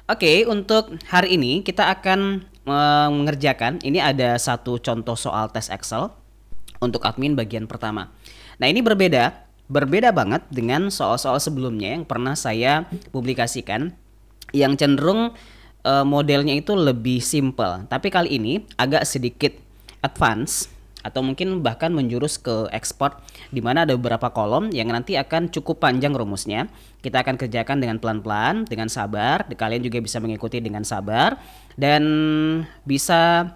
Oke, untuk hari ini kita akan mengerjakan, ini ada satu contoh soal tes Excel untuk admin bagian pertama. Nah, ini berbeda banget dengan soal-soal sebelumnya yang pernah saya publikasikan yang cenderung modelnya itu lebih simple. Tapi kali ini agak sedikit advance atau mungkin bahkan menjurus ke ekspor di mana ada beberapa kolom yang nanti akan cukup panjang rumusnya. Kita akan kerjakan dengan pelan-pelan, dengan sabar. Kalian juga bisa mengikuti dengan sabar dan bisa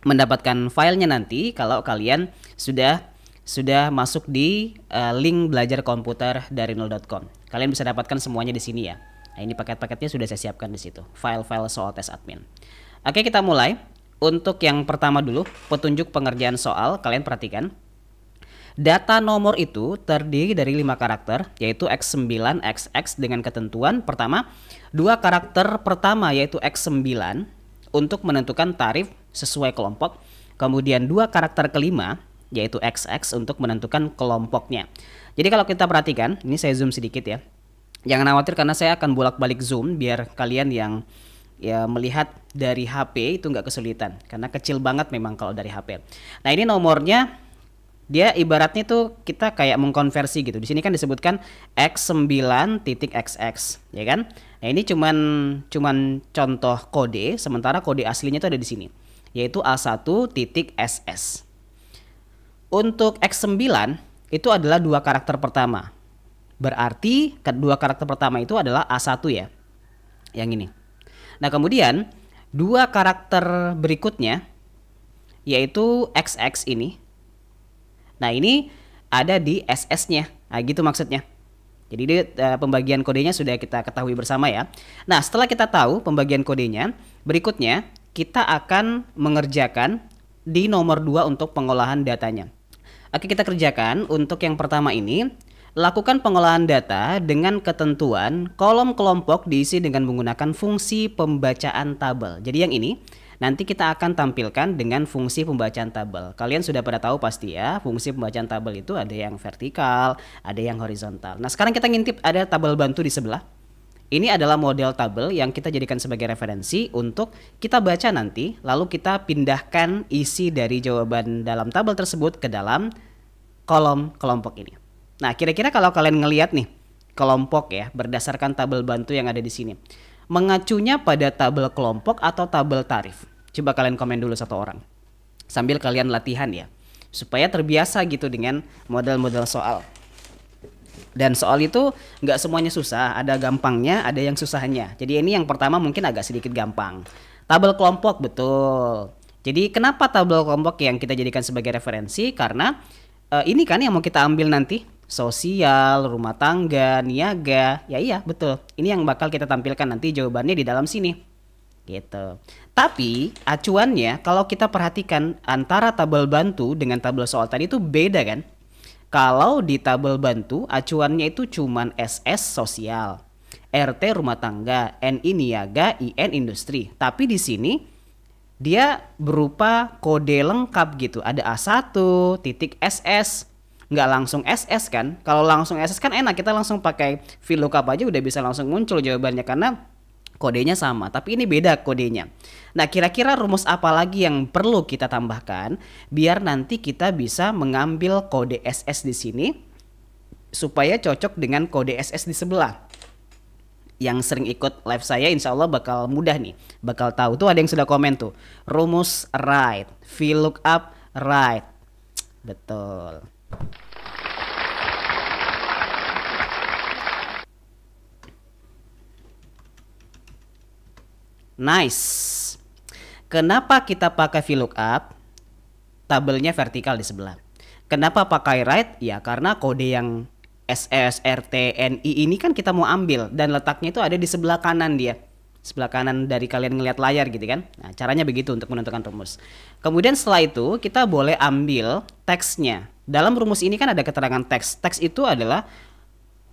mendapatkan filenya nanti kalau kalian sudah masuk di link belajar komputer dari nol.com. Kalian bisa dapatkan semuanya di sini ya. Nah, ini paket-paketnya sudah saya siapkan di situ. File-file soal tes admin. Oke, kita mulai. Untuk yang pertama dulu, petunjuk pengerjaan soal, kalian perhatikan. Data nomor itu terdiri dari 5 karakter, yaitu X9, XX dengan ketentuan pertama, 2 karakter pertama yaitu X9 untuk menentukan tarif sesuai kelompok, kemudian 2 karakter kelima yaitu XX untuk menentukan kelompoknya. Jadi kalau kita perhatikan, ini saya zoom sedikit ya. Jangan khawatir karena saya akan bolak-balik zoom biar kalian yang ya melihat dari HP itu nggak kesulitan karena kecil banget memang kalau dari HP. Nah, ini nomornya dia ibaratnya tuh kita kayak mengkonversi gitu. Di sini kan disebutkan X9.XX, ya kan? Nah, ini cuman contoh kode, sementara kode aslinya tuh ada di sini, yaitu A1.SS. Untuk X9 itu adalah 2 karakter pertama. Berarti kedua karakter pertama itu adalah A1 ya. Yang ini. Nah, kemudian 2 karakter berikutnya yaitu XX ini. Nah, ini ada di SS-nya. Nah, gitu maksudnya. Jadi pembagian kodenya sudah kita ketahui bersama ya. Nah, setelah kita tahu pembagian kodenya, berikutnya kita akan mengerjakan di nomor 2 untuk pengolahan datanya. Oke, kita kerjakan untuk yang pertama ini. Lakukan pengolahan data dengan ketentuan kolom kelompok diisi dengan menggunakan fungsi pembacaan tabel. Jadi yang ini nanti kita akan tampilkan dengan fungsi pembacaan tabel. Kalian sudah pada tahu pasti ya, fungsi pembacaan tabel itu ada yang vertikal, ada yang horizontal. Nah, sekarang kita ngintip ada tabel bantu di sebelah. Ini adalah model tabel yang kita jadikan sebagai referensi untuk kita baca nanti, lalu kita pindahkan isi dari jawaban dalam tabel tersebut ke dalam kolom kelompok ini. Nah, kira-kira kalau kalian ngelihat nih kelompok ya berdasarkan tabel bantu yang ada di sini, mengacunya pada tabel kelompok atau tabel tarif? Coba kalian komen dulu satu orang sambil kalian latihan ya, supaya terbiasa gitu dengan model-model soal. Dan soal itu nggak semuanya susah, ada gampangnya, ada yang susahnya. Jadi ini yang pertama mungkin agak sedikit gampang. Tabel kelompok, betul. Jadi kenapa tabel kelompok yang kita jadikan sebagai referensi? Karena ini kan yang mau kita ambil nanti. Sosial, rumah tangga, niaga, ya iya betul. Ini yang bakal kita tampilkan nanti jawabannya di dalam sini. Gitu. Tapi acuannya kalau kita perhatikan antara tabel bantu dengan tabel soal tadi itu beda kan? Kalau di tabel bantu acuannya itu cuman SS sosial, RT rumah tangga, NI niaga, IN industri. Tapi di sini dia berupa kode lengkap gitu. Ada A1.SS. Nggak langsung SS kan? Kalau langsung SS kan enak, kita langsung pakai VLOOKUP aja udah bisa langsung muncul jawabannya karena kodenya sama. Tapi ini beda kodenya. Nah, kira-kira rumus apa lagi yang perlu kita tambahkan biar nanti kita bisa mengambil kode SS di sini supaya cocok dengan kode SS di sebelah? Yang sering ikut live saya insya Allah bakal mudah nih, bakal tahu. Tuh ada yang sudah komen tuh, rumus right, VLOOKUP right. Betul. Nice. Kenapa kita pakai VLOOKUP? Tabelnya vertikal di sebelah. Kenapa pakai right? Ya karena kode yang SS, RT, NI ini kan kita mau ambil dan letaknya itu ada di sebelah kanan dia. Sebelah kanan dari kalian ngelihat layar gitu kan. Nah, caranya begitu untuk menentukan rumus. Kemudian setelah itu kita boleh ambil teksnya. Dalam rumus ini kan ada keterangan teks. Teks itu adalah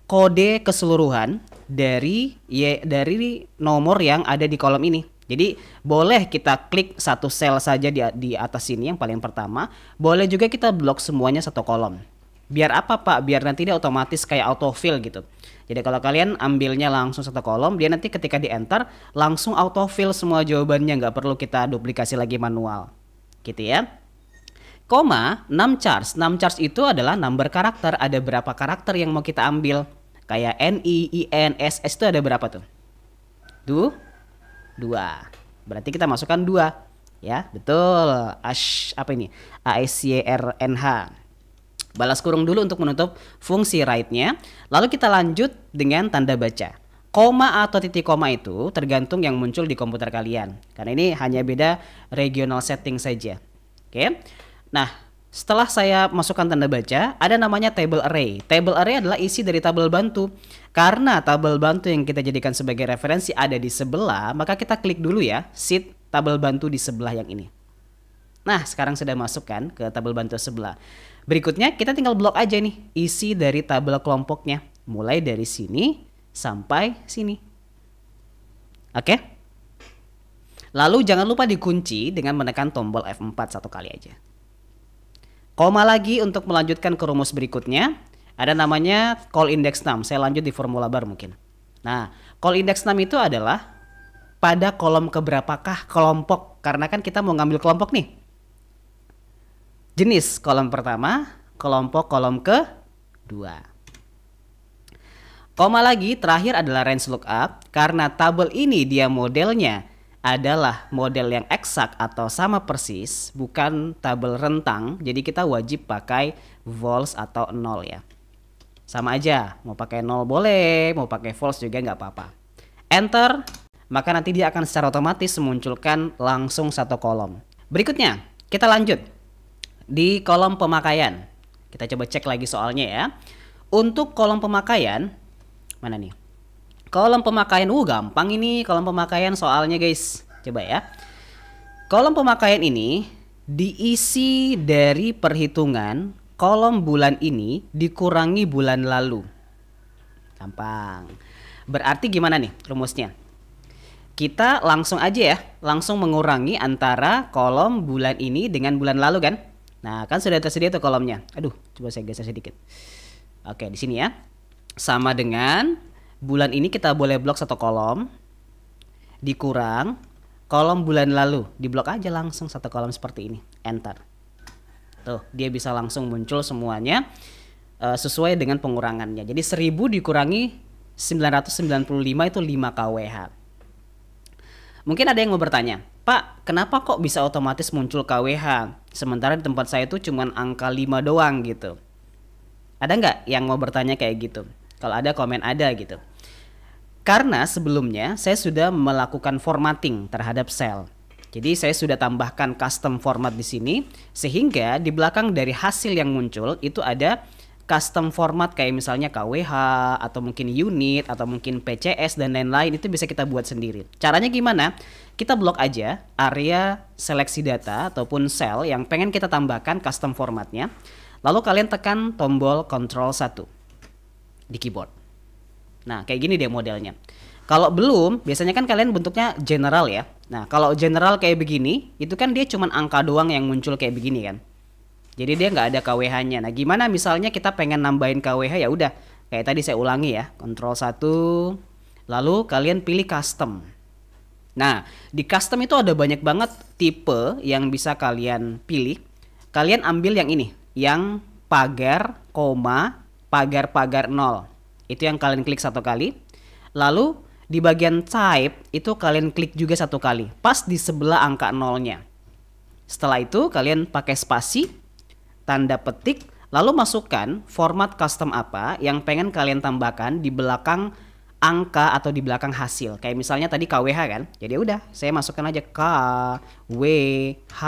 kode keseluruhan dari nomor yang ada di kolom ini. Jadi boleh kita klik satu sel saja di atas sini yang paling pertama. Boleh juga kita blok semuanya satu kolom. Biar apa Pak? Biar nanti dia otomatis kayak autofill gitu. Jadi kalau kalian ambilnya langsung satu kolom, dia nanti ketika di enter langsung autofill semua jawabannya, nggak perlu kita duplikasi lagi manual. Gitu ya. Koma, numchars. Numchars itu adalah number karakter. Ada berapa karakter yang mau kita ambil? Kayak NI, IN, SS itu ada berapa tuh? 2. Berarti kita masukkan 2. Ya, betul. Apa ini? ASYRNH. Balas kurung dulu untuk menutup fungsi write-nya. Lalu kita lanjut dengan tanda baca. Koma atau titik koma itu tergantung yang muncul di komputer kalian. Karena ini hanya beda regional setting saja. Oke. Nah, setelah saya masukkan tanda baca, ada namanya table array. Table array adalah isi dari tabel bantu. Karena tabel bantu yang kita jadikan sebagai referensi ada di sebelah, maka kita klik dulu ya, sheet tabel bantu di sebelah yang ini. Nah, sekarang sudah masuk kan ke tabel bantu sebelah. Berikutnya kita tinggal blok aja nih isi dari tabel kelompoknya. Mulai dari sini sampai sini. Oke? Lalu jangan lupa dikunci dengan menekan tombol F4 satu kali aja. Koma lagi untuk melanjutkan ke rumus berikutnya. Ada namanya call index num. Saya lanjut di formula bar mungkin. Nah, call index num itu adalah pada kolom keberapakah kelompok. Karena kan kita mau ngambil kelompok nih. Jenis kolom pertama, kelompok kolom kedua. Koma lagi, terakhir adalah range lookup. Karena tabel ini dia modelnya adalah model yang eksak atau sama persis, bukan tabel rentang. Jadi kita wajib pakai false atau 0 ya. Sama aja, mau pakai 0 boleh, mau pakai false juga nggak apa-apa. Enter, maka nanti dia akan secara otomatis memunculkan langsung satu kolom. Berikutnya, kita lanjut. Di kolom pemakaian, kita coba cek lagi soalnya ya. Untuk kolom pemakaian, mana nih? Kolom pemakaian, gampang ini kolom pemakaian soalnya guys. Coba ya. Kolom pemakaian ini diisi dari perhitungan kolom bulan ini dikurangi bulan lalu. Gampang. Berarti gimana nih rumusnya? Kita langsung aja ya, langsung mengurangi antara kolom bulan ini dengan bulan lalu kan? Nah, kan sudah tersedia tuh kolomnya. Aduh, coba saya geser sedikit. Oke, di sini ya. Sama dengan bulan ini kita boleh blok satu kolom. Dikurang kolom bulan lalu. Diblok aja langsung satu kolom seperti ini. Enter. Tuh, dia bisa langsung muncul semuanya sesuai dengan pengurangannya. Jadi 1000 dikurangi 995 itu 5 kWh. Mungkin ada yang mau bertanya, Pak, kenapa kok bisa otomatis muncul kWh? Sementara di tempat saya itu cuma angka 5 doang gitu. Ada nggak yang mau bertanya kayak gitu? Kalau ada komen ada gitu. Karena sebelumnya saya sudah melakukan formatting terhadap sel. Jadi saya sudah tambahkan custom format di sini. Sehingga di belakang dari hasil yang muncul itu ada custom format kayak misalnya KWH atau mungkin unit atau mungkin PCS dan lain-lain, itu bisa kita buat sendiri. Caranya gimana? Kita blok aja area seleksi data ataupun sel yang pengen kita tambahkan custom formatnya. Lalu kalian tekan tombol Ctrl 1 di keyboard. Nah, kayak gini deh modelnya. Kalau belum, biasanya kan kalian bentuknya general ya. Nah, kalau general kayak begini, itu kan dia cuman angka doang yang muncul kayak begini kan. Jadi dia nggak ada KWH-nya. Nah, gimana misalnya kita pengen nambahin KWH, ya udah kayak tadi saya ulangi ya, Ctrl 1, lalu kalian pilih custom. Nah, di custom itu ada banyak banget tipe yang bisa kalian pilih. Kalian ambil yang ini, yang pagar, koma, pagar-pagar 0. Itu yang kalian klik satu kali. Lalu di bagian type itu kalian klik juga satu kali, pas di sebelah angka 0-nya. Setelah itu kalian pakai spasi, tanda petik, lalu masukkan format custom apa yang pengen kalian tambahkan di belakang angka atau di belakang hasil. Kayak misalnya tadi KWH kan. Jadi udah, saya masukkan aja KWH.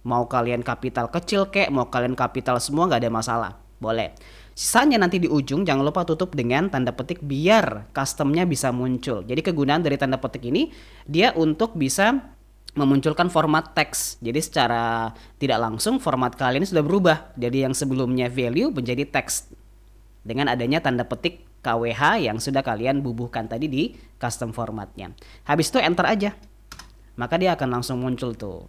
Mau kalian kapital kecil kek, mau kalian kapital semua nggak ada masalah. Boleh. Sisanya nanti di ujung jangan lupa tutup dengan tanda petik biar customnya bisa muncul. Jadi kegunaan dari tanda petik ini dia untuk bisa memunculkan format teks. Jadi secara tidak langsung format kalian sudah berubah. Jadi yang sebelumnya value menjadi teks dengan adanya tanda petik KWH yang sudah kalian bubuhkan tadi di custom formatnya. Habis itu enter aja, maka dia akan langsung muncul tuh.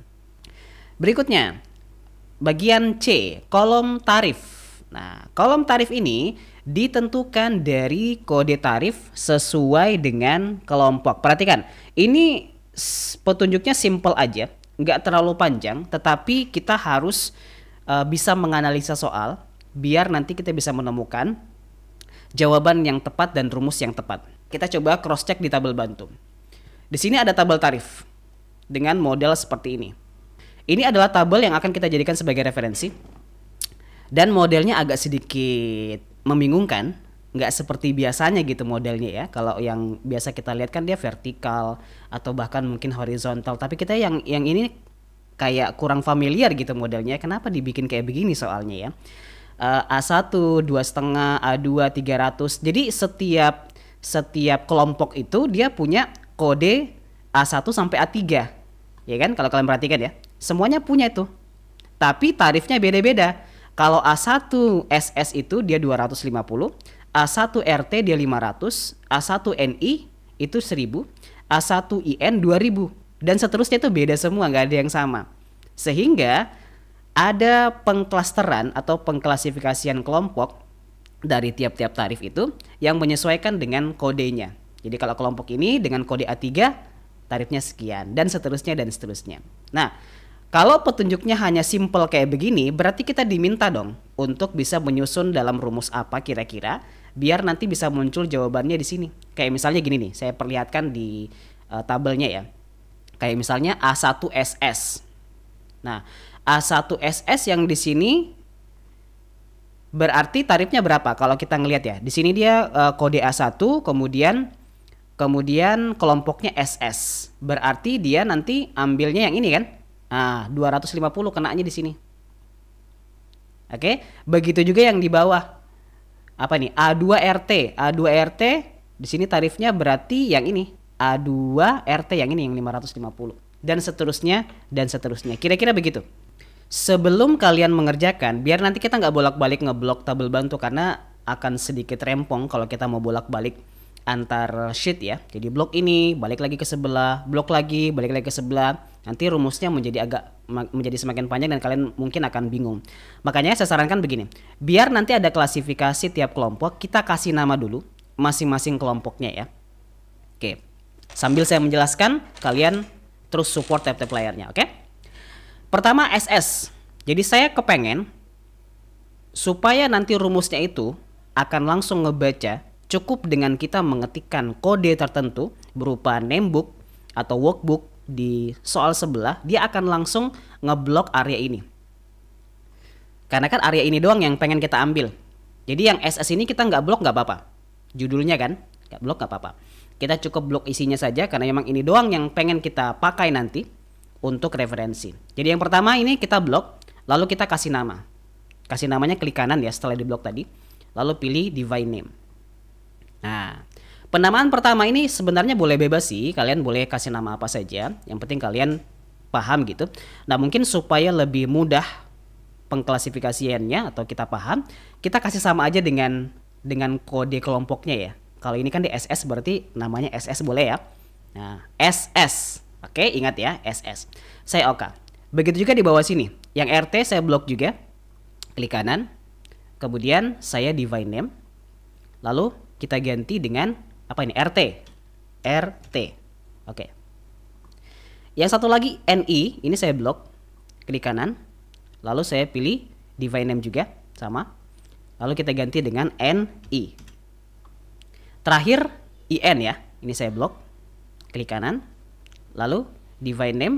Berikutnya bagian C, kolom tarif. Nah, kolom tarif ini ditentukan dari kode tarif sesuai dengan kelompok. Perhatikan, ini petunjuknya simple aja, nggak terlalu panjang, tetapi kita harus bisa menganalisa soal, biar nanti kita bisa menemukan jawaban yang tepat dan rumus yang tepat. Kita coba cross check di tabel bantu. Di sini ada tabel tarif dengan model seperti ini. Ini adalah tabel yang akan kita jadikan sebagai referensi. Dan modelnya agak sedikit membingungkan, nggak seperti biasanya gitu modelnya ya. Kalau yang biasa kita lihat kan dia vertikal atau bahkan mungkin horizontal. Tapi kita yang ini kayak kurang familiar gitu modelnya. Kenapa dibikin kayak begini soalnya ya? A1, 2,5, A2, 300. Jadi setiap kelompok itu dia punya kode A1 sampai A3. Ya kan? Kalau kalian perhatikan ya. Semuanya punya itu. Tapi tarifnya beda-beda. Kalau A1 SS itu dia 250, A1 RT dia 500, A1 NI itu 1000, A1 IN 2000 dan seterusnya itu beda semua, nggak ada yang sama. Sehingga ada pengklasteran atau pengklasifikasian kelompok dari tiap-tiap tarif itu yang menyesuaikan dengan kodenya. Jadi kalau kelompok ini dengan kode A3 tarifnya sekian dan seterusnya dan seterusnya. Nah, kalau petunjuknya hanya simple kayak begini, berarti kita diminta dong untuk bisa menyusun dalam rumus apa kira-kira, biar nanti bisa muncul jawabannya di sini. Kayak misalnya gini nih, saya perlihatkan di tabelnya ya. Kayak misalnya A1SS. Nah, A1SS yang di sini berarti tarifnya berapa? Kalau kita ngelihat ya, di sini dia kode A1, kemudian kelompoknya SS. Berarti dia nanti ambilnya yang ini kan? Nah, 250 kenanya di sini. Oke, begitu juga yang di bawah. Apa nih? A2RT. A2RT di sini tarifnya berarti yang ini. A2RT yang ini yang 550 dan seterusnya dan seterusnya. Kira-kira begitu. Sebelum kalian mengerjakan, biar nanti kita nggak bolak-balik ngeblok tabel bantu karena akan sedikit rempong kalau kita mau bolak-balik antar sheet ya. Jadi blok ini balik lagi ke sebelah, blok lagi balik lagi ke sebelah. Nanti rumusnya menjadi semakin panjang dan kalian mungkin akan bingung. Makanya saya sarankan begini. Biar nanti ada klasifikasi tiap kelompok, kita kasih nama dulu masing-masing kelompoknya ya. Oke. Sambil saya menjelaskan, kalian terus support tap-tap layarnya, oke? Pertama SS. Jadi saya kepengen supaya nanti rumusnya itu akan langsung ngebaca. Cukup dengan kita mengetikkan kode tertentu berupa namebook atau workbook di soal sebelah, dia akan langsung ngeblok area ini. Karena kan area ini doang yang pengen kita ambil. Jadi yang SS ini kita nggak blok nggak apa-apa. Judulnya kan, nggak blok nggak apa-apa. Kita cukup blok isinya saja karena memang ini doang yang pengen kita pakai nanti untuk referensi. Jadi yang pertama ini kita blok, lalu kita kasih nama. Kasih namanya klik kanan ya setelah di blok tadi. Lalu pilih divine name. Nah, penamaan pertama ini sebenarnya boleh bebas sih, kalian boleh kasih nama apa saja, yang penting kalian paham gitu. Nah, mungkin supaya lebih mudah pengklasifikasiannya atau kita paham, kita kasih sama aja dengan kode kelompoknya ya. Kalau ini kan di SS berarti namanya SS boleh ya. Nah, SS. Oke, ingat ya, SS. Saya OK. Begitu juga di bawah sini. Yang RT saya blok juga. Klik kanan. Kemudian saya divine name. Lalu kita ganti dengan apa ini? RT. RT. Oke. Yang satu lagi NI, ini saya blok. Klik kanan. Lalu saya pilih divine name juga, sama. Lalu kita ganti dengan NI. Terakhir IN ya. Ini saya blok. Klik kanan. Lalu divine name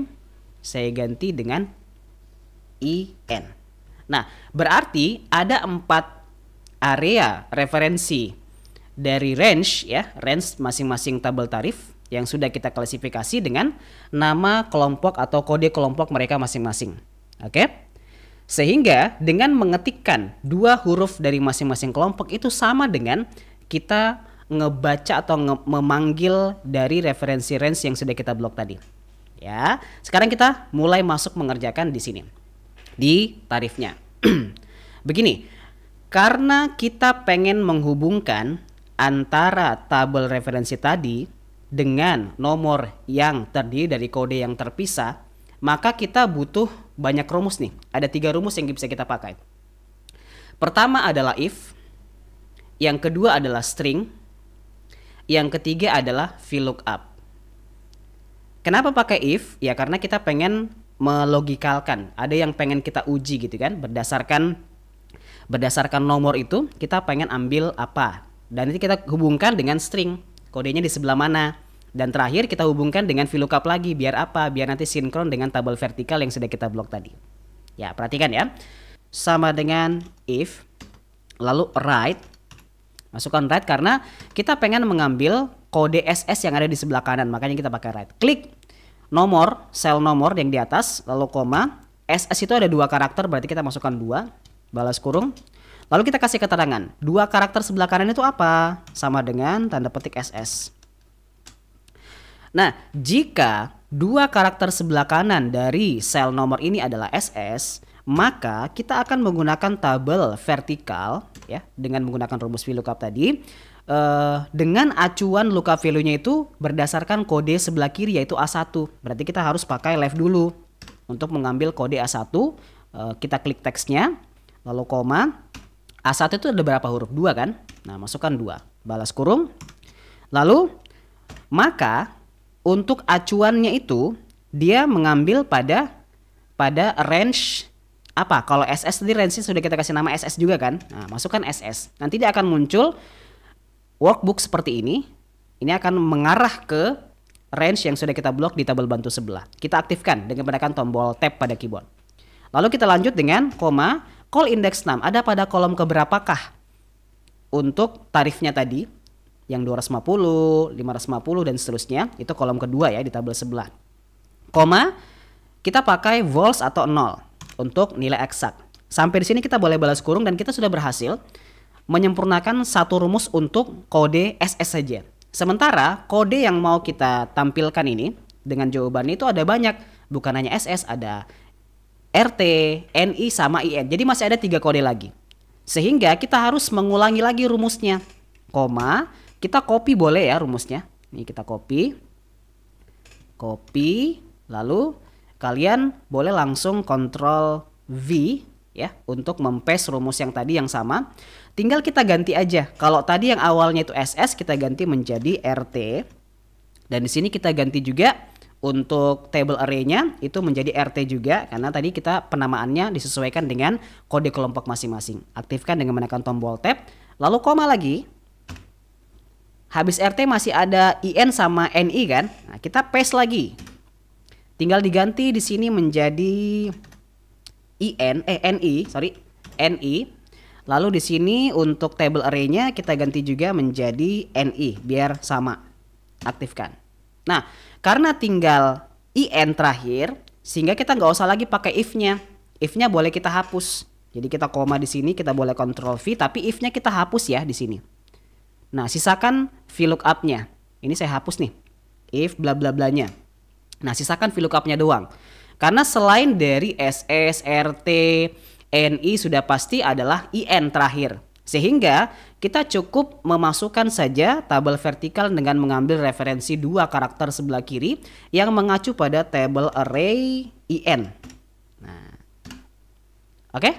saya ganti dengan IN. Nah, berarti ada 4 area referensi dari range ya, range masing-masing tabel tarif yang sudah kita klasifikasi dengan nama kelompok atau kode kelompok mereka masing-masing. Oke? Sehingga dengan mengetikkan 2 huruf dari masing-masing kelompok itu sama dengan kita ngebaca atau memanggil dari referensi range yang sudah kita blok tadi. Ya, sekarang kita mulai masuk mengerjakan di sini. Di tarifnya. Begini, karena kita pengen menghubungkan antara tabel referensi tadi dengan nomor yang terdiri dari kode yang terpisah, maka kita butuh banyak rumus nih. Ada 3 rumus yang bisa kita pakai. Pertama adalah if, yang kedua adalah string, yang ketiga adalah VLOOKUP. Kenapa pakai if? Ya karena kita pengen melogikalkan. Ada yang pengen kita uji gitu kan, berdasarkan nomor itu kita pengen ambil apa. Dan nanti kita hubungkan dengan string, kodenya di sebelah mana. Dan terakhir kita hubungkan dengan VLOOKUP lagi, biar apa? Biar nanti sinkron dengan tabel vertikal yang sudah kita blok tadi. Ya, perhatikan ya. Sama dengan if, lalu write. Masukkan write karena kita pengen mengambil kode SS yang ada di sebelah kanan, makanya kita pakai write. Klik nomor, sel nomor yang di atas, lalu koma. SS itu ada 2 karakter, berarti kita masukkan 2, balas kurung. Lalu kita kasih keterangan, 2 karakter sebelah kanan itu apa? Sama dengan tanda petik SS. Nah, jika 2 karakter sebelah kanan dari sel nomor ini adalah SS, maka kita akan menggunakan tabel vertikal ya dengan menggunakan rumus VLOOKUP tadi dengan acuan lookup value-nya itu berdasarkan kode sebelah kiri yaitu A1. Berarti kita harus pakai left dulu untuk mengambil kode A1. Kita klik teksnya lalu koma. A1 itu ada berapa huruf? 2 kan? Nah, masukkan 2. Balas kurung. Lalu maka untuk acuannya itu dia mengambil pada range apa? Kalau SS tadi range-nya sudah kita kasih nama SS juga kan? Nah, masukkan SS. Nanti dia akan muncul workbook seperti ini. Ini akan mengarah ke range yang sudah kita blok di tabel bantu sebelah. Kita aktifkan dengan menekan tombol tab pada keyboard. Lalu kita lanjut dengan koma, call index 6 ada pada kolom keberapakah? Untuk tarifnya tadi yang 250, 550 dan seterusnya, itu kolom kedua ya di tabel sebelah. Koma, kita pakai vols atau 0 untuk nilai eksak. Sampai di sini kita boleh balas kurung dan kita sudah berhasil menyempurnakan satu rumus untuk kode SS saja. Sementara kode yang mau kita tampilkan ini dengan jawabannya itu ada banyak, bukan hanya SS, ada RT, NI sama IN. Jadi masih ada 3 kode lagi. Sehingga kita harus mengulangi lagi rumusnya. Koma, kita copy boleh ya rumusnya. Ini kita copy, lalu kalian boleh langsung Ctrl V ya untuk mempaste rumus yang tadi yang sama. Tinggal kita ganti aja. Kalau tadi yang awalnya itu SS kita ganti menjadi RT. Dan di sini kita ganti juga untuk table array-nya itu menjadi RT juga karena tadi kita penamaannya disesuaikan dengan kode kelompok masing-masing. Aktifkan dengan menekan tombol tab, lalu koma lagi. Habis RT masih ada IN sama NI kan? Nah, kita paste lagi. Tinggal diganti di sini menjadi NI. Lalu di sini untuk table array-nya kita ganti juga menjadi NI biar sama. Aktifkan. Nah, karena tinggal IN terakhir, sehingga kita nggak usah lagi pakai if-nya. If-nya boleh kita hapus. Jadi kita koma di sini, kita boleh Ctrl V, tapi if-nya kita hapus ya di sini. Nah, sisakan VLOOKUP-nya. Ini saya hapus nih. If bla bla blanya. Nah, sisakan VLOOKUP-nya doang. Karena selain dari SS, RT, NI sudah pasti adalah IN terakhir. Sehingga kita cukup memasukkan saja tabel vertikal dengan mengambil referensi 2 karakter sebelah kiri yang mengacu pada table array IN. Nah, oke?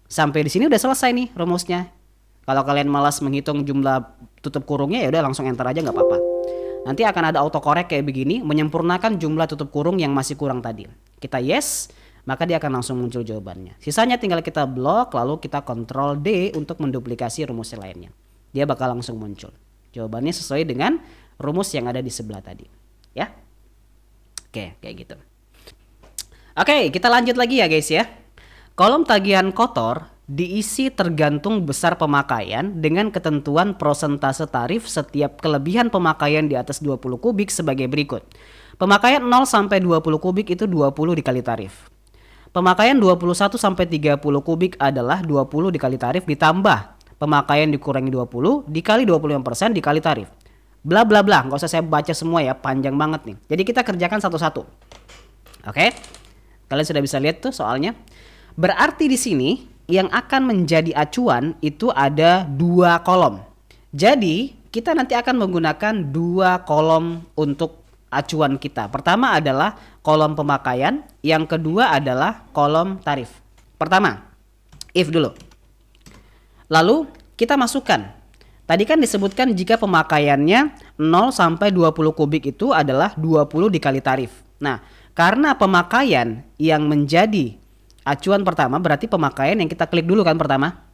Sampai di sini udah selesai nih rumusnya. Kalau kalian malas menghitung jumlah tutup kurungnya ya udah langsung enter aja nggak apa-apa. Nanti akan ada autocorrect kayak begini menyempurnakan jumlah tutup kurung yang masih kurang tadi. Kita yes, maka dia akan langsung muncul jawabannya. Sisanya tinggal kita blok lalu kita Ctrl D untuk menduplikasi rumus yang lainnya. Dia bakal langsung muncul. Jawabannya sesuai dengan rumus yang ada di sebelah tadi. Ya. Oke, kayak gitu. Oke, kita lanjut lagi ya guys ya. Kolom tagihan kotor diisi tergantung besar pemakaian dengan ketentuan prosentase tarif setiap kelebihan pemakaian di atas 20 kubik sebagai berikut. Pemakaian 0 sampai 20 kubik itu 20 dikali tarif. Pemakaian 21 sampai 30 kubik adalah 20 dikali tarif ditambah pemakaian dikurangi 20 dikali 25% dikali tarif. Bla bla bla, nggak usah saya baca semua ya, panjang banget nih. Jadi kita kerjakan satu-satu. Oke? Kalian sudah bisa lihat tuh soalnya. Berarti di sini yang akan menjadi acuan itu ada 2 kolom. Jadi kita nanti akan menggunakan 2 kolom untuk acuan kita. Pertama adalah kolom pemakaian, yang kedua adalah kolom tarif. Pertama, if dulu. Lalu kita masukkan. Tadi kan disebutkan jika pemakaiannya 0 sampai 20 kubik itu adalah 20 dikali tarif. Nah, karena pemakaian yang menjadi acuan pertama berarti pemakaian yang kita klik dulu kan pertama.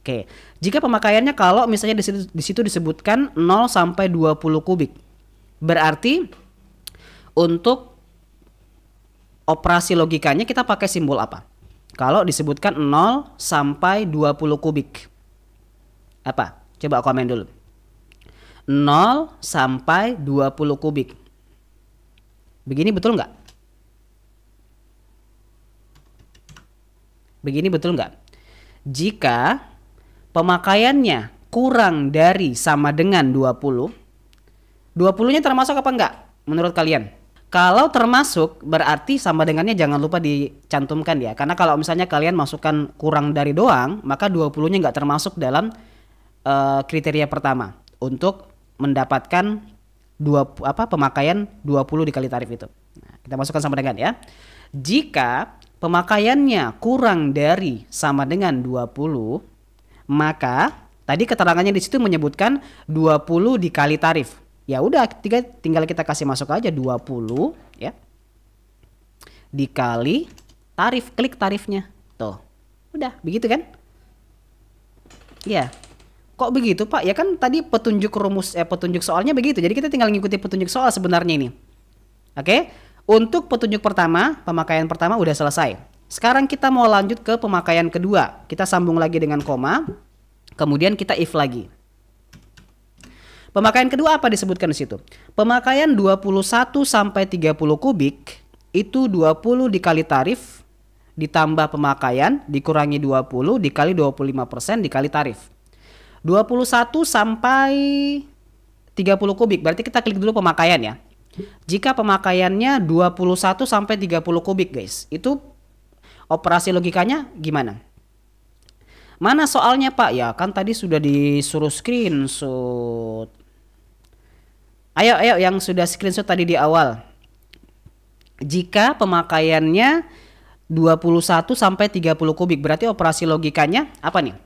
Oke, jika pemakaiannya kalau misalnya di situ disebutkan 0 sampai 20 kubik, berarti untuk operasi logikanya kita pakai simbol apa? Kalau disebutkan 0 sampai 20 kubik. Apa? Coba komen dulu. 0 sampai 20 kubik. Begini betul nggak? Begini betul nggak? Jika pemakaiannya kurang dari sama dengan 20, 20-nya termasuk apa enggak menurut kalian? Kalau termasuk berarti sama dengannya jangan lupa dicantumkan ya. Karena kalau misalnya kalian masukkan kurang dari doang, maka 20-nya enggak termasuk dalam kriteria pertama untuk mendapatkan pemakaian 20 dikali tarif itu. Nah, kita masukkan sama dengan ya. Jika pemakaiannya kurang dari sama dengan 20, maka tadi keterangannya di situ menyebutkan 20 dikali tarif. Ya udah, tinggal kita kasih masuk aja 20 ya. Dikali tarif, klik tarifnya. Tuh. Udah, begitu kan? Ya. Kok begitu, Pak? Ya kan tadi petunjuk soalnya begitu. Jadi kita tinggal ngikuti petunjuk soal sebenarnya ini. Oke? Untuk petunjuk pertama, pemakaian pertama udah selesai. Sekarang kita mau lanjut ke pemakaian kedua. Kita sambung lagi dengan koma. Kemudian kita if lagi. Pemakaian kedua apa disebutkan di situ? Pemakaian 21 sampai 30 kubik itu 20 dikali tarif ditambah pemakaian dikurangi 20 dikali 25% dikali tarif. 21 sampai 30 kubik berarti kita klik dulu pemakaian ya. Jika pemakaiannya 21 sampai 30 kubik guys, itu operasi logikanya gimana? Mana soalnya Pak? Ya kan tadi sudah disuruh screenshot. Ayo yang sudah screenshot tadi di awal. Jika pemakaiannya 21 sampai 30 kubik berarti operasi logikanya apa nih?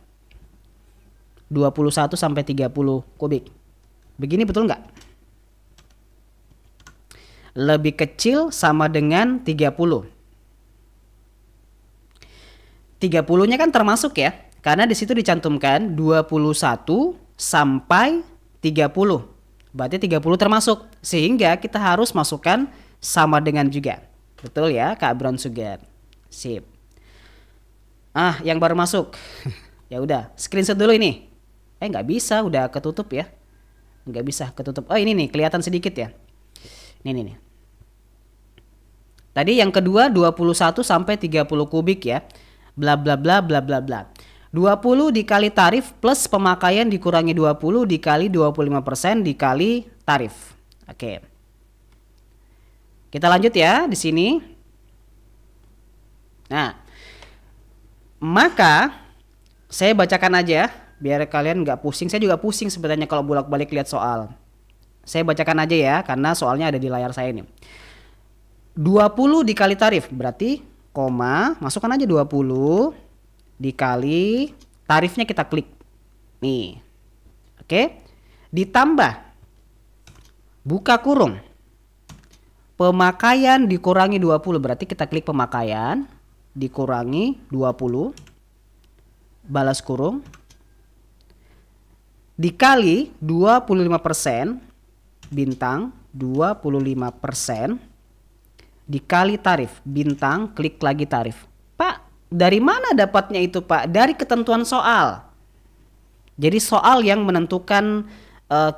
21 sampai 30 kubik. Begini betul nggak? Lebih kecil sama dengan 30. 30-nya kan termasuk ya. Karena di situ dicantumkan 21 sampai 30. Berarti 30 termasuk. Sehingga kita harus masukkan sama dengan juga. Betul ya Kak Brown Sugar. Sip. Yang baru masuk. Ya udah, screenshot dulu ini. Nggak bisa, udah ketutup ya. Nggak bisa ketutup. Oh ini nih, kelihatan sedikit ya. Ini nih. Tadi yang kedua 21 sampai 30 kubik ya. Bla bla bla bla bla bla. 20 dikali tarif plus pemakaian dikurangi 20 dikali 25% dikali tarif. Oke. Kita lanjut ya di sini. Nah, maka saya bacakan aja biar kalian nggak pusing. Saya juga pusing sebenarnya kalau bolak-balik lihat soal. Saya bacakan aja ya karena soalnya ada di layar saya nih. 20 dikali tarif berarti koma, masukkan aja 20 dikali tarifnya kita klik. Nih. Oke. Ditambah buka kurung. Pemakaian dikurangi 20 berarti kita klik pemakaian dikurangi 20 balas kurung dikali 25% bintang 25% dikali tarif bintang klik lagi tarif. Pak, dari mana dapatnya itu Pak? Dari ketentuan soal. Jadi soal yang menentukan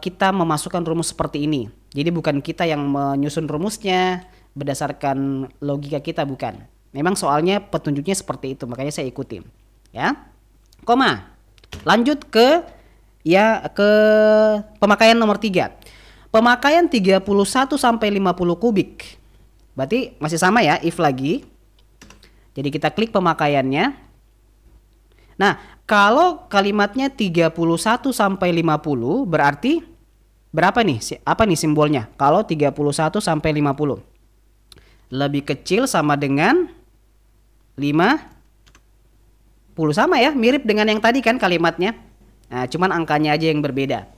kita memasukkan rumus seperti ini. Jadi bukan kita yang menyusun rumusnya berdasarkan logika kita, bukan. Memang soalnya petunjuknya seperti itu, makanya saya ikutin. Ya. Koma. Lanjut ke pemakaian nomor 3. Pemakaian 31 sampai 50 kubik. Berarti masih sama ya, if lagi. Jadi kita klik pemakaiannya. Nah, kalau kalimatnya 31 sampai 50 berarti berapa nih? Apa nih simbolnya? Kalau 31 sampai 50. Lebih kecil sama dengan 5. sama ya, mirip dengan yang tadi kan kalimatnya. Nah, cuman angkanya aja yang berbeda.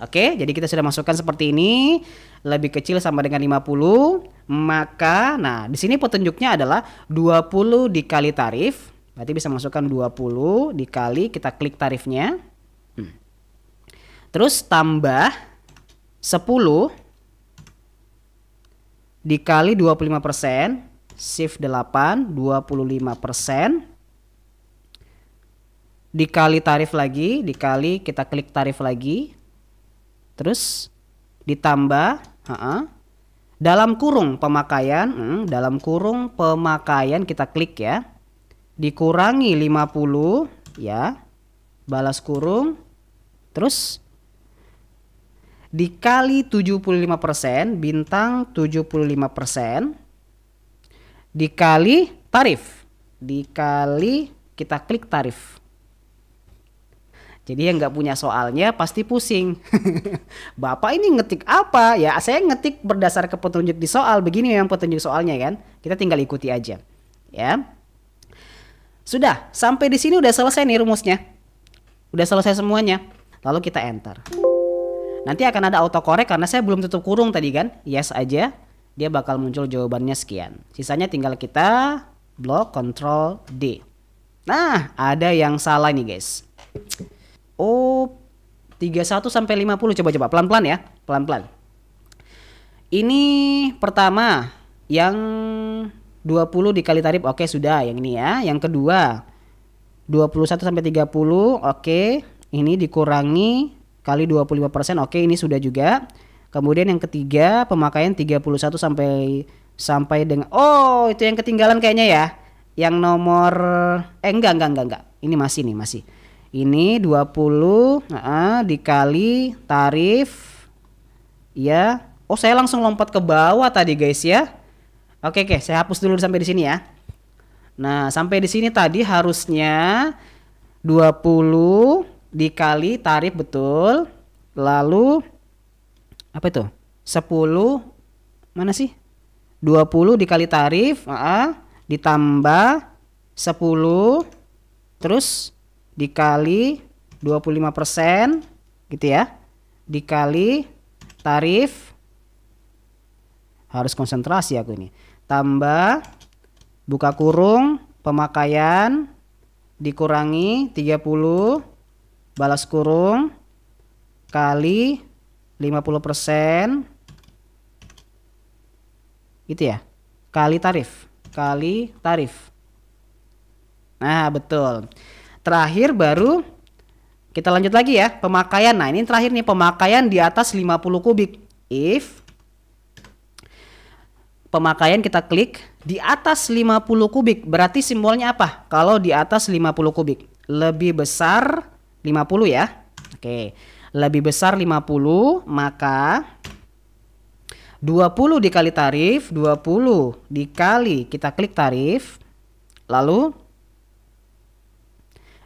Oke, jadi kita sudah masukkan seperti ini, lebih kecil sama dengan 50, maka nah di sini petunjuknya adalah 20 dikali tarif. Berarti bisa masukkan 20 dikali, kita klik tarifnya. Terus tambah 10 dikali 25%, shift 8, 25%. Dikali tarif lagi, dikali kita klik tarif lagi, terus ditambah dalam kurung pemakaian, dalam kurung pemakaian kita klik ya, dikurangi 50 ya, balas kurung, terus dikali 75%, bintang 75%, dikali tarif, dikali kita klik tarif. Jadi yang nggak punya soalnya pasti pusing. Bapak ini ngetik apa? Ya saya ngetik berdasar ke petunjuk di soal. Begini memang petunjuk soalnya kan. Kita tinggal ikuti aja. Ya. Sudah, sampai di sini udah selesai nih rumusnya. Udah selesai semuanya. Lalu kita enter. Nanti akan ada autocorrect karena saya belum tutup kurung tadi kan. Yes aja. Dia bakal muncul jawabannya sekian. Sisanya tinggal kita blok Ctrl D. Nah, ada yang salah nih guys. Oh, 31 sampai 50, coba pelan-pelan ya, pelan-pelan. Ini pertama yang 20 dikali tarif, oke sudah, yang ini ya. Yang kedua 21 sampai 30, oke. Ini dikurangi kali 25%, oke ini sudah juga. Kemudian yang ketiga pemakaian 31 sampai dengan, oh itu yang ketinggalan kayaknya ya. Yang nomor enggak. Ini masih. Ini 20 dikali tarif ya. Oh, saya langsung lompat ke bawah tadi guys ya. Oke, saya hapus dulu sampai di sini ya. Nah, sampai di sini tadi harusnya 20 dikali tarif betul. Lalu apa itu? 10 mana sih? 20 dikali tarif, ditambah 10 terus dikali 25% gitu ya, dikali tarif, harus konsentrasi aku ini, tambah buka kurung pemakaian dikurangi 30 balas kurung kali 50% gitu ya, kali tarif. Nah betul. Terakhir baru kita lanjut lagi ya, pemakaian. Nah ini terakhir nih, pemakaian di atas 50 kubik. If pemakaian kita klik di atas 50 kubik, berarti simbolnya apa? Kalau di atas 50 kubik lebih besar 50 ya. Oke, lebih besar 50, maka 20 dikali tarif, 20 dikali kita klik tarif, lalu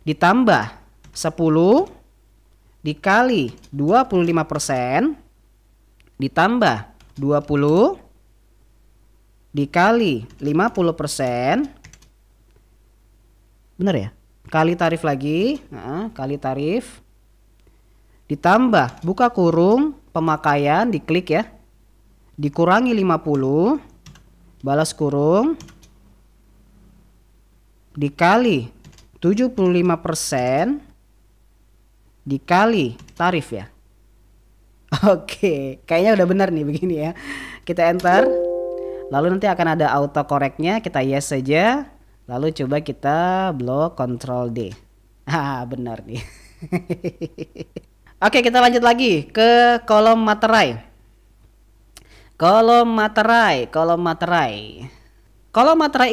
ditambah 10 dikali 25%, ditambah 20 dikali 50%, bener ya, kali tarif lagi, kali tarif, ditambah buka kurung pemakaian diklik ya, dikurangi 50 balas kurung dikali 75% dikali tarif ya. Oke, kayaknya udah benar nih begini ya. Kita enter. Lalu nanti akan ada autocorrectnya, kita yes saja. Lalu coba kita blok Ctrl D. Benar nih. Oke, kita lanjut lagi ke kolom materai. Kolom materai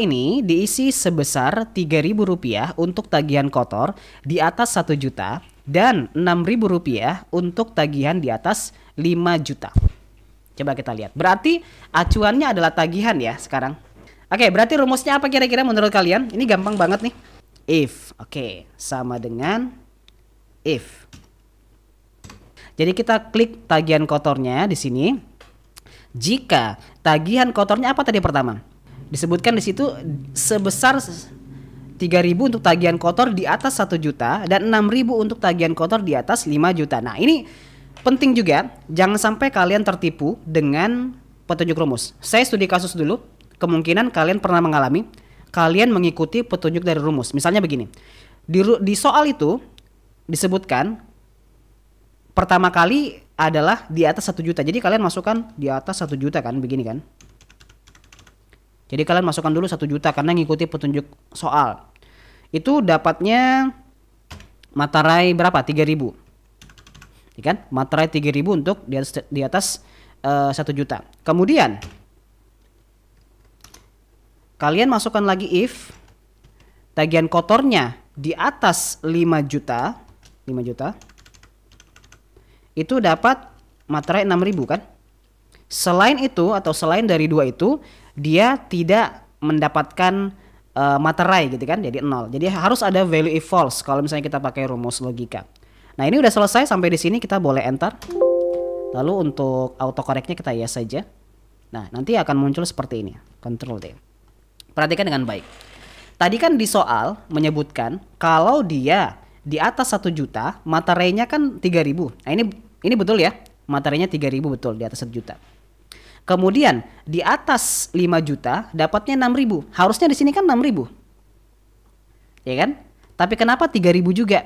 ini diisi sebesar Rp3.000 untuk tagihan kotor di atas 1 juta dan Rp6.000 untuk tagihan di atas 5 juta. Coba kita lihat. Berarti acuannya adalah tagihan ya sekarang. Oke, berarti rumusnya apa kira-kira menurut kalian? Ini gampang banget nih. If, oke, sama dengan if. Jadi kita klik tagihan kotornya di sini. Jika tagihan kotornya apa tadi pertama? Disebutkan di situ sebesar Rp3.000 3.000 untuk tagihan kotor di atas 1 juta dan 6.000 untuk tagihan kotor di atas 5 juta. Nah, ini penting juga, jangan sampai kalian tertipu dengan petunjuk rumus. Saya studi kasus dulu, kemungkinan kalian pernah mengalami, kalian mengikuti petunjuk dari rumus. Misalnya begini, di soal itu disebutkan pertama kali adalah di atas 1 juta. Jadi kalian masukkan di atas 1 juta kan, begini kan. Jadi kalian masukkan dulu 1 juta karena ngikuti petunjuk soal. Itu dapatnya materai berapa? 3.000. Ya kan? Materai 3.000 untuk di atas 1 juta. Kemudian kalian masukkan lagi if tagihan kotornya di atas 5 juta, itu dapat materai 6.000 kan? Selain itu atau selain dari dua itu, dia tidak mendapatkan materai gitu kan, jadi 0. Jadi harus ada value if false kalau misalnya kita pakai rumus logika. Nah, ini udah selesai, sampai di sini kita boleh enter. Lalu untuk autocorrectnya kita yes saja. Nah, nanti akan muncul seperti ini, Ctrl D. Perhatikan dengan baik. Tadi kan di soal menyebutkan kalau dia di atas 1 juta, materainya kan 3.000. Nah, ini betul ya, materainya 3.000 betul di atas 1 juta. Kemudian di atas 5 juta dapatnya 6.000. Harusnya di sini kan 6.000. Ya kan? Tapi kenapa 3.000 juga?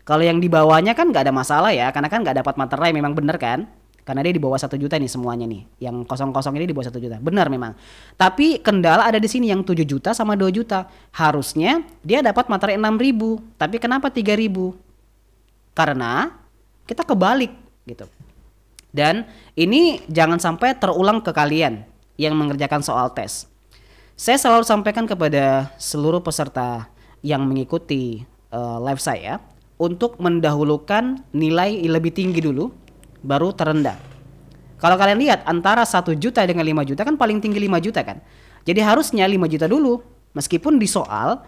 Kalau yang di bawahnya kan nggak ada masalah ya, karena kan nggak dapat materai, memang bener kan? Karena dia di bawah 1 juta nih semuanya nih. Yang kosong-kosong ini di bawah 1 juta. Benar memang. Tapi kendala ada di sini yang 7 juta sama 2 juta. Harusnya dia dapat materai 6.000. Tapi kenapa 3.000? Karena kita kebalik gitu. Dan ini jangan sampai terulang ke kalian yang mengerjakan soal tes. Saya selalu sampaikan kepada seluruh peserta yang mengikuti live saya untuk mendahulukan nilai lebih tinggi dulu, baru terendah. Kalau kalian lihat antara 1 juta dengan 5 juta kan paling tinggi 5 juta kan. Jadi harusnya 5 juta dulu, meskipun di soal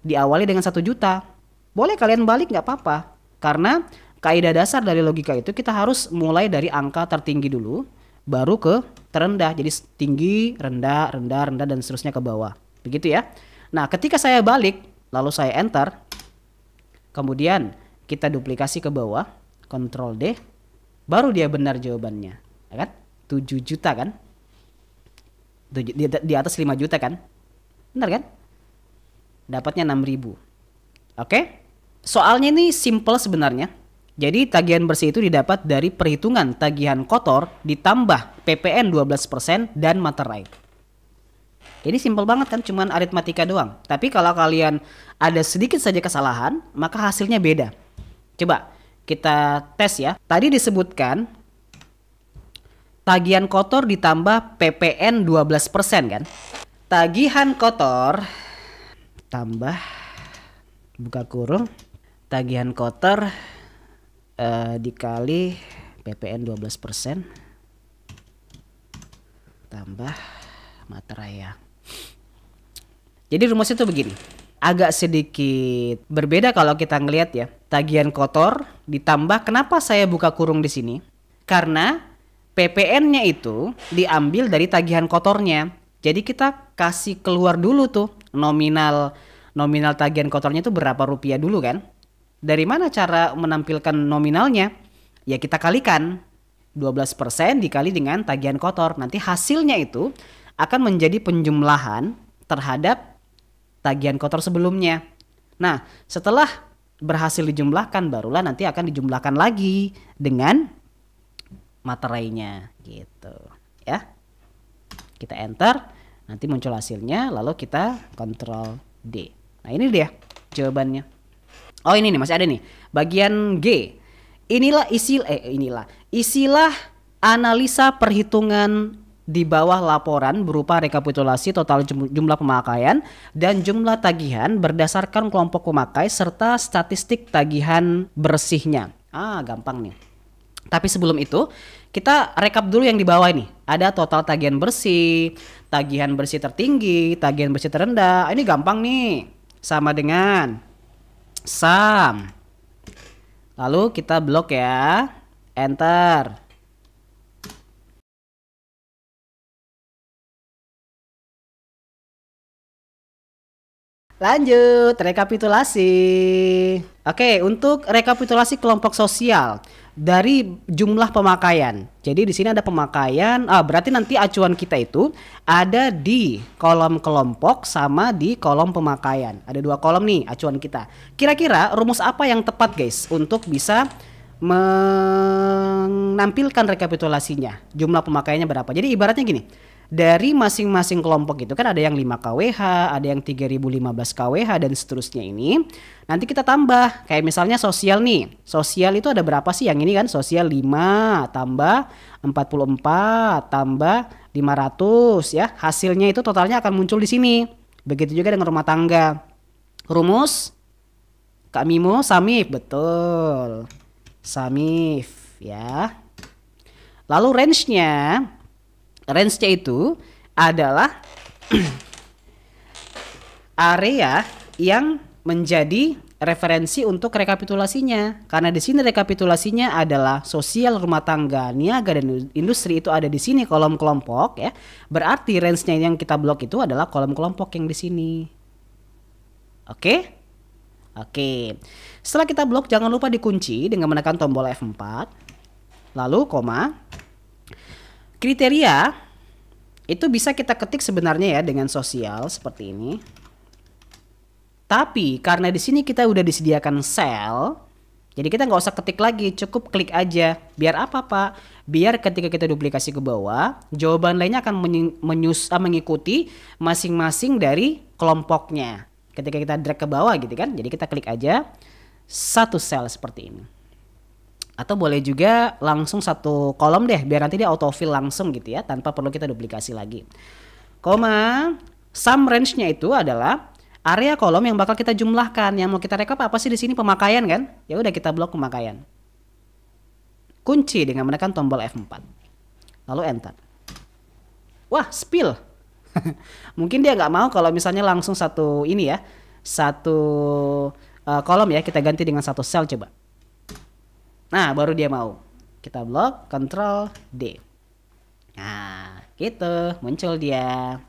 diawali dengan 1 juta. Boleh kalian balik nggak apa-apa, karena kaidah dasar dari logika itu kita harus mulai dari angka tertinggi dulu, baru ke terendah. Jadi tinggi, rendah, rendah, rendah, dan seterusnya ke bawah. Begitu ya. Nah, ketika saya balik, lalu saya enter, kemudian kita duplikasi ke bawah, Ctrl D, baru dia benar jawabannya. Ya kan? 7 juta kan? Di atas 5 juta kan? Benar kan? Dapatnya 6.000. Oke? Soalnya ini simple sebenarnya. Jadi tagihan bersih itu didapat dari perhitungan tagihan kotor ditambah PPN 12% dan materai. Ini simple banget kan, cuman aritmatika doang. Tapi kalau kalian ada sedikit saja kesalahan, maka hasilnya beda. Coba kita tes ya. Tadi disebutkan tagihan kotor ditambah PPN 12% kan? Tagihan kotor tambah buka kurung tagihan kotor dikali PPN 12% tambah materai ya. Jadi rumusnya tuh begini. Agak sedikit berbeda kalau kita ngelihat ya. Tagihan kotor ditambah, kenapa saya buka kurung di sini? Karena PPN-nya itu diambil dari tagihan kotornya. Jadi kita kasih keluar dulu tuh nominal tagihan kotornya itu berapa rupiah dulu kan? Dari mana cara menampilkan nominalnya? Ya kita kalikan 12% dikali dengan tagihan kotor. Nanti hasilnya itu akan menjadi penjumlahan terhadap tagihan kotor sebelumnya. Nah, setelah berhasil dijumlahkan, barulah nanti akan dijumlahkan lagi dengan materainya gitu ya. Kita enter, nanti muncul hasilnya, lalu kita Ctrl D. Nah, ini dia jawabannya. Oh, ini nih masih ada nih. Bagian G. Inilah isilah analisa perhitungan di bawah laporan berupa rekapitulasi total jumlah pemakaian dan jumlah tagihan berdasarkan kelompok pemakai serta statistik tagihan bersihnya. Gampang nih. Tapi sebelum itu, kita rekap dulu yang di bawah ini. Ada total tagihan bersih tertinggi, tagihan bersih terendah. Ini gampang nih. Sama dengan sum. Lalu kita blok ya. Enter. Lanjut, rekapitulasi. Oke, untuk rekapitulasi kelompok sosial dari jumlah pemakaian. Jadi di sini ada pemakaian. Berarti nanti acuan kita itu ada di kolom kelompok sama di kolom pemakaian. Ada dua kolom nih acuan kita. Kira-kira rumus apa yang tepat, guys, untuk bisa menampilkan rekapitulasinya? Jumlah pemakaiannya berapa? Jadi ibaratnya gini. Dari masing-masing kelompok itu kan ada yang 5 kWh, ada yang 3015 kWh dan seterusnya ini. Nanti kita tambah, kayak misalnya sosial nih. Sosial itu ada berapa sih yang ini kan? Sosial 5 tambah 44 tambah 500 ya. Hasilnya itu totalnya akan muncul di sini. Begitu juga dengan rumah tangga. Rumus Kak Mimo, Samif, betul. Samif ya. Lalu range-nya itu adalah area yang menjadi referensi untuk rekapitulasinya. Karena di sini rekapitulasinya adalah sosial, rumah tangga, niaga dan industri itu ada di sini kolom kelompok ya. Berarti range-nya yang kita blok itu adalah kolom kelompok yang di sini. Oke? Oke. Setelah kita blok jangan lupa dikunci dengan menekan tombol F4. Lalu koma. Kriteria itu bisa kita ketik sebenarnya ya dengan sosial seperti ini. Tapi karena di sini kita udah disediakan sel, jadi kita nggak usah ketik lagi, cukup klik aja. Biar apa Pak? Biar ketika kita duplikasi ke bawah, jawaban lainnya akan mengikuti masing-masing dari kelompoknya. Ketika kita drag ke bawah gitu kan, jadi kita klik aja satu sel seperti ini. Atau boleh juga langsung satu kolom deh, biar nanti dia autofill langsung gitu ya, tanpa perlu kita duplikasi lagi. Koma, sum range-nya itu adalah area kolom yang bakal kita jumlahkan. Yang mau kita rekap apa sih di sini? Pemakaian kan? Ya udah kita blok pemakaian. Kunci dengan menekan tombol F4. Lalu enter. Wah, spill. Mungkin dia nggak mau kalau misalnya langsung satu ini ya, satu kolom ya, kita ganti dengan satu sel coba. Nah, baru dia mau. Kita blok, Ctrl D. Nah, gitu, muncul dia.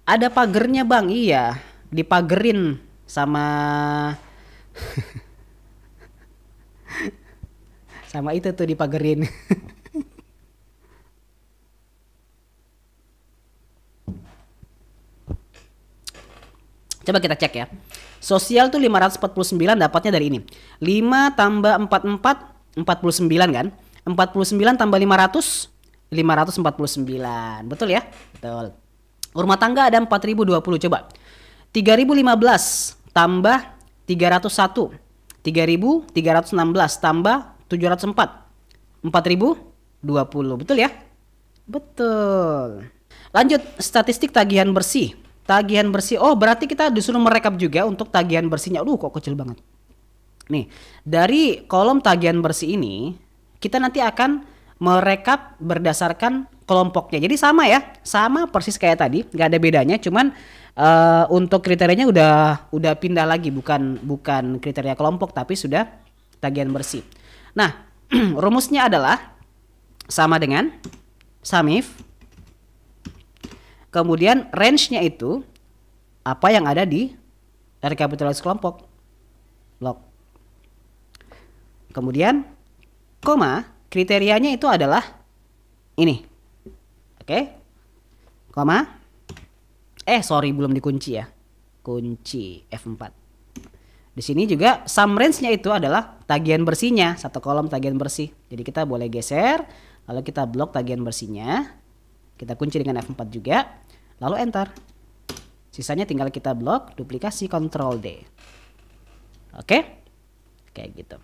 Ada pagernya Bang, iya. Dipagerin sama sama itu tuh dipagerin. Coba kita cek ya. Sosial tuh 549 dapatnya dari ini. 5 tambah 44, 49 kan? 49 tambah 500, 549. Betul ya? Betul. Rumah tangga ada 4020 coba. 3015 tambah 301. 3316 tambah 704. 4020. Betul ya? Betul. Lanjut statistik tagihan bersih. Tagihan bersih. Oh, berarti kita disuruh merekap juga untuk tagihan bersihnya. Aduh, kok kecil banget. Nih, dari kolom tagihan bersih ini kita nanti akan merekap berdasarkan kelompoknya. Jadi sama ya, sama persis kayak tadi, nggak ada bedanya. Cuman untuk kriterianya udah pindah lagi, bukan kriteria kelompok, tapi sudah tagihan bersih. Nah, rumusnya adalah sama dengan SUMIF. Kemudian range-nya itu apa yang ada di rekapitulasi kelompok. Blok. Kemudian koma, kriterianya itu adalah ini. Oke. Koma. Sorry belum dikunci ya. Kunci F4. Di sini juga sum range-nya itu adalah tagihan bersihnya, satu kolom tagihan bersih. Jadi kita boleh geser, lalu kita blok tagihan bersihnya. Kita kunci dengan F4 juga, lalu enter. Sisanya tinggal kita blok, duplikasi, Ctrl D. Oke? Kayak gitu.